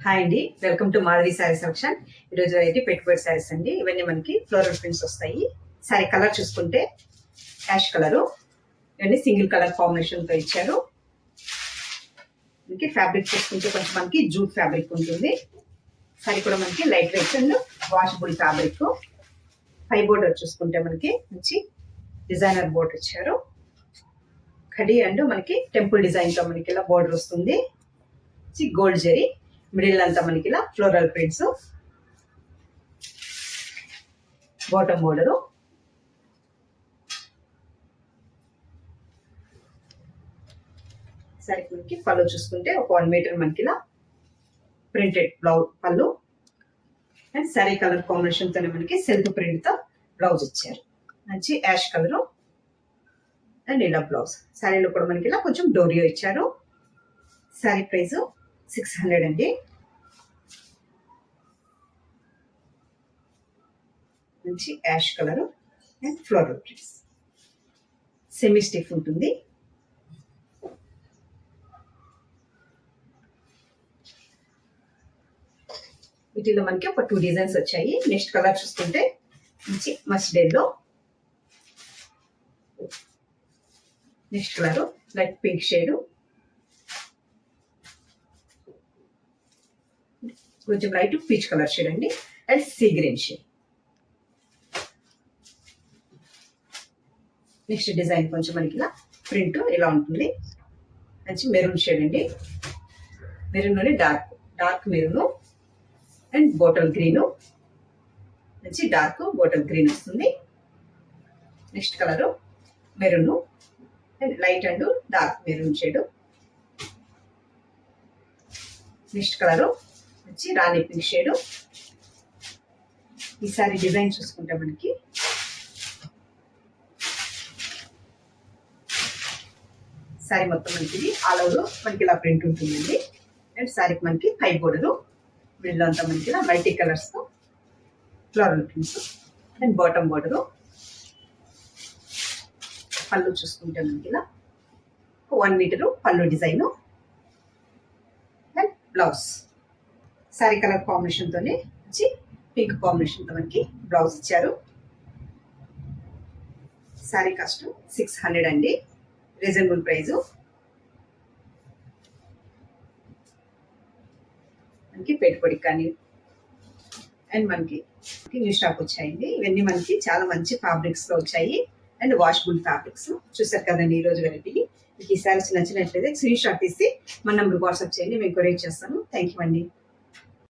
Hi అండి, welcome to Madhavi sari selection. ఈరోజు అయితే పెట్టుబడి శారీస్ అండి. ఇవన్నీ మనకి ఫ్లోరల్ ప్రింట్స్ వస్తాయి. శారీ కలర్ చూసుకుంటే యాష్ కలరు, ఇవన్నీ సింగిల్ కలర్ కాంబినేషన్తో ఇచ్చారు. మనకి ఫ్యాబ్రిక్ చూసుకుంటే కొంచెం మనకి జూట్ ఫ్యాబ్రిక్ ఉంటుంది. శారీ కూడా మనకి light weight and washable fabric. పై బోర్డర్ చూసుకుంటే మనకి మంచి డిజైనర్ బోర్డర్ ఇచ్చారు. కడి అండ్ మనకి టెంపుల్ డిజైన్తో మనకి ఇలా బోర్డర్ వస్తుంది. గోల్డ్ జరీ మిడిల్ అంతా మనకి ఇలా ఫ్లోరల్ ప్రింట్స్. బాటమ్ బోర్డరు, సరే మనకి పళ్ళు చూసుకుంటే ఒక 1 మీటర్ మనకి ఇలా ప్రింటెడ్ పళ్ళు అండ్ సారీ కలర్ కాంబినేషన్ తోనే మనకి సెల్ఫ్ ప్రింట్ తో బ్లౌజ్ ఇచ్చారు. మంచి యాష్ కలర్ అండ్ ఇలా బ్లౌజ్. శారీలో కూడా మనకి ఇలా కొంచెం డోరియో ఇచ్చారు. శారీ ప్రైస్ 600 అండి. మంచి ash colour and floral prints. Semi stiff ఉంటుంది. వీటిలో మనకి ఒక 2 డిజైన్స్ వచ్చాయి. నెక్స్ట్ కలర్ చూసుకుంటే మంచి mustard yellow, next colour light pink shade, కొంచెం లైట్ పీచ్ కలర్ షేడ్ అండి and sea green shade. Next design కొంచెం మనకి ఇలా ప్రింట్ ఇలా ఉంటుంది. మంచి మెరూన్ షేడ్ అండి. మెరూన్లోనే dark maroon and bottle green. మంచి డార్క్ బాటిల్ గ్రీన్ వస్తుంది. Next colour maroon and light and dark maroon shade. Next colour మంచి రాణి పింక్ షేడ్. ఈసారి డిజైన్ చూసుకుంటే మనకి శారీ మొత్తం మనకి ఆల్ ఓవర్ మనకి ఇలా ప్రింట్ ఉంటుందండి. అండ్ శారీకి మనకి పై బోర్డరు, మిడిల్ అంతా మనకి ఇలా మల్టీ కలర్స్ తో floral prints and bottom border. పళ్ళు చూసుకుంటే మనకి ఇలా 1 మీటరు పళ్ళు design and blouse. Sari colour combination తోనే వచ్చి పింక్ కాంబినేషన్ తో మనకి బ్లౌజ్ ఇచ్చారు. శారీ కాస్ట్ 600 అండి. Reasonable price. మనకి పెట్టుబడి కానీ అండ్ మనకి న్యూ స్టాక్ వచ్చాయండి. ఇవన్నీ మనకి చాలా మంచి ఫ్యాబ్రిక్స్ లో వచ్చాయి అండ్ వాషబుల్ ఫ్యాబ్రిక్స్. చూసారు కదండి ఈరోజు వెరైటీ. మీకు ఈ శారీస్ నచ్చినట్లయితే స్క్రీన్ షాట్ తీసి మన నెంబర్ వాట్సాప్ చేయండి, మేము కొరియర్ చేస్తాము. థ్యాంక్ యూ అండి.